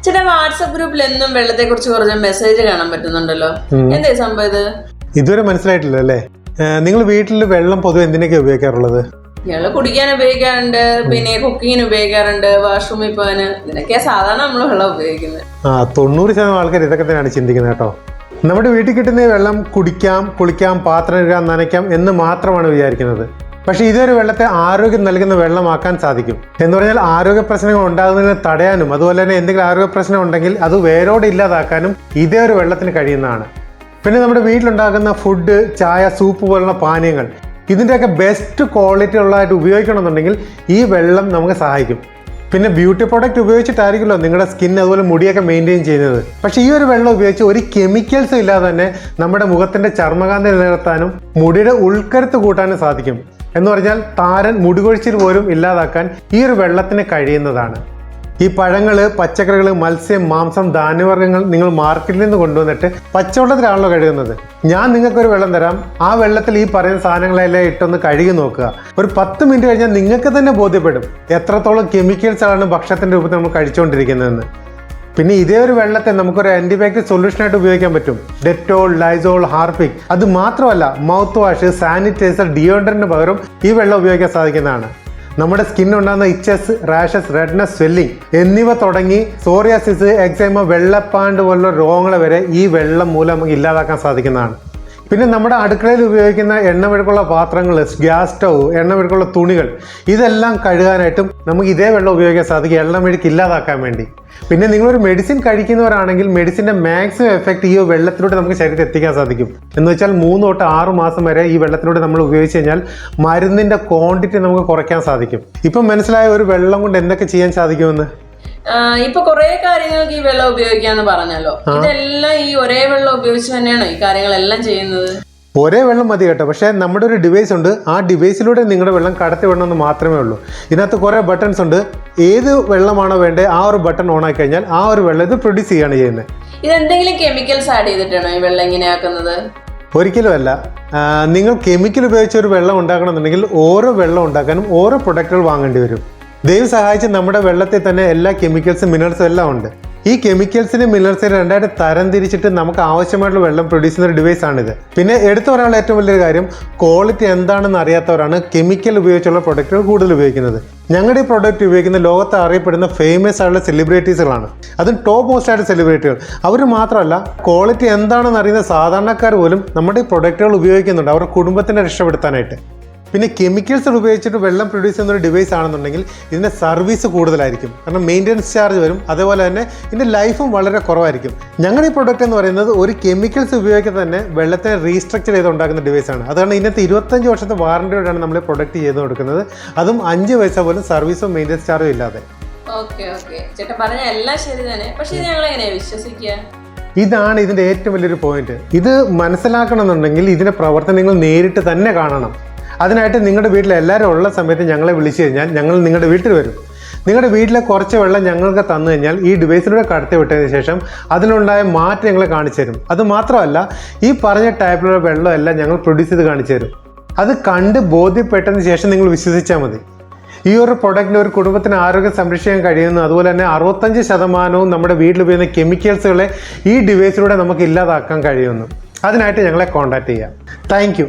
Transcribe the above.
ചേട്ടാ വാട്സ്ആപ്പ് ഗ്രൂപ്പിൽ എന്നും വെള്ളത്തെ കുറിച്ച് കുറച്ച് മെസ്സേജ് കാണാൻ പറ്റുന്നുണ്ടല്ലോ, എന്തേ സംഭവം ഇത്? ഇതുവരെ മനസ്സിലായിട്ടില്ല അല്ലേ? നിങ്ങൾ വീട്ടിൽ വെള്ളം പൊതുവെ എന്തിനൊക്കെ ഉപയോഗിക്കാറുള്ളത്? ഞങ്ങള് കുടിക്കാൻ ഉപയോഗിക്കാറുണ്ട്, പിന്നെ കുക്കിങ്ങിന് ഉപയോഗിക്കാറുണ്ട്, വാഷ്റൂമിൽ പോകാന്, ഇതിനൊക്കെയാ സാധാരണ നമ്മൾ വെള്ളം ഉപയോഗിക്കുന്നത്. 90% ആൾക്കാർ ഇതൊക്കെ തന്നെയാണ് ചിന്തിക്കുന്നത് കേട്ടോ. നമ്മുടെ വീട്ടിൽ കിട്ടുന്ന വെള്ളം കുടിക്കാം, കുളിക്കാം, പാത്രം കഴുകാം, നനയ്ക്കാം എന്ന് മാത്രമാണ് വിചാരിക്കുന്നത്. പക്ഷേ ഇതൊരു വെള്ളത്തെ ആരോഗ്യം നൽകുന്ന വെള്ളമാക്കാൻ സാധിക്കും. എന്ന് പറഞ്ഞാൽ ആരോഗ്യ പ്രശ്നങ്ങൾ ഉണ്ടാകുന്നതിന് തടയാനും അതുപോലെ തന്നെ എന്തെങ്കിലും ആരോഗ്യ പ്രശ്നം ഉണ്ടെങ്കിൽ അത് വേരോടെ ഇല്ലാതാക്കാനും ഇതേ ഒരു വെള്ളത്തിന് കഴിയുന്നതാണ്. പിന്നെ നമ്മുടെ വീട്ടിലുണ്ടാകുന്ന ഫുഡ്, ചായ, സൂപ്പ് പോലുള്ള പാനീയങ്ങൾ, ഇതിൻ്റെയൊക്കെ ബെസ്റ്റ് ക്വാളിറ്റി ഉള്ളതായിട്ട് ഉപയോഗിക്കണമെന്നുണ്ടെങ്കിൽ ഈ വെള്ളം നമുക്ക് സഹായിക്കും. പിന്നെ ബ്യൂട്ടി പ്രോഡക്റ്റ് ഉപയോഗിച്ചിട്ടായിരിക്കുമല്ലോ നിങ്ങളുടെ സ്കിൻ അതുപോലെ മുടിയൊക്കെ മെയിൻറ്റെയിൻ ചെയ്യുന്നത്. പക്ഷേ ഈ ഒരു വെള്ളം ഉപയോഗിച്ച് ഒരു കെമിക്കൽസും ഇല്ലാതെ തന്നെ നമ്മുടെ മുഖത്തിൻ്റെ ചർമ്മകാന്തി നിലനിർത്താനും മുടിയുടെ ഉൾക്കരുത്ത് കൂട്ടാനും സാധിക്കും. എന്ന് പറഞ്ഞാൽ താരൻ, മുടികൊഴിച്ചിൽ പോലും ഇല്ലാതാക്കാൻ ഈ ഒരു വെള്ളത്തിന് കഴിയുന്നതാണ്. ഈ പഴങ്ങൾ, പച്ചക്കറികൾ, മത്സ്യം, മാംസം, ധാന്യവർഗ്ഗങ്ങൾ നിങ്ങൾ മാർക്കറ്റിൽ നിന്ന് കൊണ്ടുവന്നിട്ട് പച്ചവെള്ളത്തിലാണല്ലോ കഴുകുന്നത്. ഞാൻ നിങ്ങൾക്കൊരു വെള്ളം തരാം, ആ വെള്ളത്തിൽ ഈ പറയുന്ന സാധനങ്ങളെല്ലാം ഇട്ടൊന്ന് കഴുകി നോക്കുക. ഒരു 10 മിനിറ്റ് കഴിഞ്ഞാൽ നിങ്ങൾക്ക് തന്നെ ബോധ്യപ്പെടും എത്രത്തോളം കെമിക്കൽസാണ് ഭക്ഷണത്തിൻ്റെ രൂപത്തിൽ നമ്മൾ കഴിച്ചുകൊണ്ടിരിക്കുന്നതെന്ന്. പിന്നെ ഇതേ ഒരു വെള്ളത്തെ നമുക്കൊരു ആൻറ്റിബയോട്ടിക് സൊല്യൂഷനായിട്ട് ഉപയോഗിക്കാൻ പറ്റും. Dettol, Lizol, Harpic. അത് മാത്രമല്ല മൗത്ത് വാഷ്, സാനിറ്റൈസർ, ഡിയോഡ്രന്റിന് പകരം ഈ വെള്ളം ഉപയോഗിക്കാൻ സാധിക്കുന്നതാണ്. നമ്മുടെ സ്കിന്നുണ്ടാകുന്ന ഇച്ചസ്, റാഷസ്, റെഡ്നസ്, സ്വെല്ലിംഗ് എന്നിവ തുടങ്ങി സോറിയാസിസ്, എക്സൈമ, വെള്ളപ്പാണ്ട് പോലുള്ള രോഗങ്ങളെ വരെ ഈ വെള്ളം മൂലം നമുക്ക് ഇല്ലാതാക്കാൻ സാധിക്കുന്നതാണ്. പിന്നെ നമ്മുടെ അടുക്കളയിൽ ഉപയോഗിക്കുന്ന എണ്ണമെഴുക്കുള്ള പാത്രങ്ങൾ, ഗ്യാസ് സ്റ്റൗ, എണ്ണമെഴുക്കുള്ള തുണികൾ, ഇതെല്ലാം കഴുകാനായിട്ടും നമുക്ക് ഇതേ വെള്ളം ഉപയോഗിക്കാൻ സാധിക്കും, എണ്ണമെഴുക്ക് ഇല്ലാതാക്കാൻ വേണ്ടി. പിന്നെ നിങ്ങളൊരു മെഡിസിൻ കഴിക്കുന്നവരാണെങ്കിൽ മെഡിസിൻ്റെ മാക്സിമം എഫക്റ്റ് ഈ വെള്ളത്തിലൂടെ നമുക്ക് ശരീരത്തിൽ എത്തിക്കാൻ സാധിക്കും. എന്ന് വെച്ചാൽ 3 തൊട്ട് 6 മാസം വരെ ഈ വെള്ളത്തിലൂടെ നമ്മൾ ഉപയോഗിച്ച് കഴിഞ്ഞാൽ മരുന്നിൻ്റെ ക്വാണ്ടിറ്റി നമുക്ക് കുറയ്ക്കാൻ സാധിക്കും. ഇപ്പം മനസ്സിലായ ഒരു വെള്ളം കൊണ്ട് എന്തൊക്കെ ചെയ്യാൻ സാധിക്കുമെന്ന്? ഇപ്പൊ കുറെ കാര്യങ്ങൾക്ക് ഈ വെള്ളം ഉപയോഗിക്കാന്ന് പറഞ്ഞല്ലോ, ഇതെല്ലാം ഈ ഒരേ വെള്ളം ഉപയോഗിച്ച് തന്നെയാണോ ഈ കാര്യങ്ങളെല്ലാം ചെയ്യുന്നത്? ഒരേ വെള്ളം മതി കേട്ടോ. പക്ഷേ നമ്മുടെ ഒരു ഡിവൈസ് ഉണ്ട്, ആ ഡിവൈസിലൂടെ നിങ്ങളുടെ വെള്ളം കടത്തി വിടണമെന്ന് മാത്രമേ ഉള്ളൂ. ഇതിനകത്ത് കുറേ ബട്ടൺസ് ഉണ്ട്. ഏത് വെള്ളമാണോ വേണ്ടത് ആ ഒരു ബട്ടൺ ഓൺ ആക്കി കഴിഞ്ഞാൽ ആ ഒരു വെള്ളം ഇത് പ്രൊഡ്യൂസ് ചെയ്യുകയാണ് ചെയ്യുന്നത്. ഇതെന്തെങ്കിലും കെമിക്കൽസ് ആഡ് ചെയ്തിട്ടാണോ ഈ വെള്ളം ഇങ്ങനെ ആക്കുന്നത്? ഒരിക്കലുമല്ല. നിങ്ങൾ കെമിക്കൽ ഉപയോഗിച്ച് ഒരു വെള്ളം ഉണ്ടാക്കണമെന്നുണ്ടെങ്കിൽ ഓരോ വെള്ളം ഉണ്ടാക്കാനും ഓരോ പ്രൊഡക്റ്റുകൾ വാങ്ങേണ്ടി വരും. ദൈവം സഹായിച്ച് നമ്മുടെ വെള്ളത്തിൽ തന്നെ എല്ലാ കെമിക്കൽസും മിനറൽസും എല്ലാം ഉണ്ട്. ഈ കെമിക്കൽസിനും മിനറൽസിനും രണ്ടായിട്ട് തരം തിരിച്ചിട്ട് നമുക്ക് ആവശ്യമായിട്ടുള്ള വെള്ളം പ്രൊഡ്യൂസ് ചെയ്യുന്ന ഒരു ഡിവൈസാണിത്. പിന്നെ എടുത്തു പറയാനുള്ള ഏറ്റവും വലിയൊരു കാര്യം, ക്വാളിറ്റി എന്താണെന്ന് അറിയാത്തവരാണ് കെമിക്കൽ ഉപയോഗിച്ചുള്ള പ്രൊഡക്റ്റുകൾ കൂടുതൽ ഉപയോഗിക്കുന്നത്. ഞങ്ങളുടെ ഈ പ്രൊഡക്റ്റ് ഉപയോഗിക്കുന്ന ലോകത്ത് അറിയപ്പെടുന്ന ഫേമസ് ആയിട്ടുള്ള സെലിബ്രിറ്റീസുകളാണ്. അതും ടോപ്പ് മോസ്റ്റ് ആയിട്ട് സെലിബ്രിറ്റികൾ. അവർ മാത്രമല്ല, ക്വാളിറ്റി എന്താണെന്ന് അറിയുന്ന സാധാരണക്കാർ പോലും നമ്മുടെ ഈ പ്രൊഡക്റ്റുകൾ ഉപയോഗിക്കുന്നുണ്ട് അവരുടെ കുടുംബത്തിനെ രക്ഷപ്പെടുത്താനായിട്ട്. പിന്നെ കെമിക്കൽസ് ഉപയോഗിച്ചിട്ട് വെള്ളം പ്രൊഡ്യൂസ് ചെയ്യുന്ന ഒരു ഡിവൈസ് ആണെന്നുണ്ടെങ്കിൽ ഇതിൻ്റെ സർവീസ് കൂടുതലായിരിക്കും. കാരണം മെയിൻ്റനൻസ് ചാർജ് വരും, അതേപോലെ തന്നെ ഇതിൻ്റെ ലൈഫും വളരെ കുറവായിരിക്കും. ഞങ്ങളുടെ ഈ പ്രൊഡക്റ്റ് എന്ന് പറയുന്നത് ഒരു കെമിക്കൽസ് ഉപയോഗിക്കാതെ തന്നെ വെള്ളത്തെ റീസ്ട്രക്ചർ ചെയ്ത് ഉണ്ടാക്കുന്ന ഡിവൈസാണ്. അതുകൊണ്ട് ഇതിനകത്ത് 25 വർഷത്തെ വാറണ്ടിയോടെയാണ് നമ്മൾ ഈ പ്രൊഡക്റ്റ് ചെയ്ത് കൊടുക്കുന്നത്. അതും 5 പൈസ പോലും സർവീസും മെയിൻ്റനൻസ് ചാർജും ഇല്ലാതെ. ചേട്ടൻ പറഞ്ഞ എല്ലാം ശരി തന്നെ, പക്ഷേ ഞങ്ങൾ എങ്ങനെയാ വിശ്വസിക്കുക? ഇതാണ് ഇതിൻ്റെ ഏറ്റവും വലിയൊരു പോയിന്റ്. ഇത് മനസ്സിലാക്കണമെന്നുണ്ടെങ്കിൽ ഇതിൻ്റെ പ്രവർത്തനം നിങ്ങൾ നേരിട്ട് തന്നെ കാണണം. അതിനായിട്ട് നിങ്ങളുടെ വീട്ടിൽ എല്ലാവരും ഉള്ള സമയത്ത് ഞങ്ങളെ വിളിച്ചു കഴിഞ്ഞാൽ ഞങ്ങൾ നിങ്ങളുടെ വീട്ടിൽ വരും. നിങ്ങളുടെ വീട്ടിലെ കുറച്ച് വെള്ളം ഞങ്ങൾക്ക് തന്നു കഴിഞ്ഞാൽ ഈ ഡിവൈസിലൂടെ കടത്തി വിട്ടതിന് ശേഷം അതിനുണ്ടായ മാറ്റം ഞങ്ങളെ കാണിച്ചു തരും. അത് മാത്രമല്ല, ഈ പറഞ്ഞ ടൈപ്പിലുള്ള വെള്ളമെല്ലാം ഞങ്ങൾ പ്രൊഡ്യൂസ് ചെയ്ത് കാണിച്ചു തരും. അത് കണ്ട് ബോധ്യപ്പെട്ടതിന് ശേഷം നിങ്ങൾ വിശ്വസിച്ചാൽ മതി. ഈ ഒരു പ്രൊഡക്റ്റിന് ഒരു കുടുംബത്തിന് ആരോഗ്യം സംരക്ഷിക്കാൻ കഴിയുന്നു. അതുപോലെ തന്നെ 65% നമ്മുടെ വീട്ടിൽ ഉപയോഗിക്കുന്ന കെമിക്കൽസുകളെ ഈ ഡിവൈസിലൂടെ നമുക്ക് ഇല്ലാതാക്കാൻ കഴിയുന്നു. അതിനായിട്ട് ഞങ്ങളെ കോൺടാക്ട് ചെയ്യാം. താങ്ക്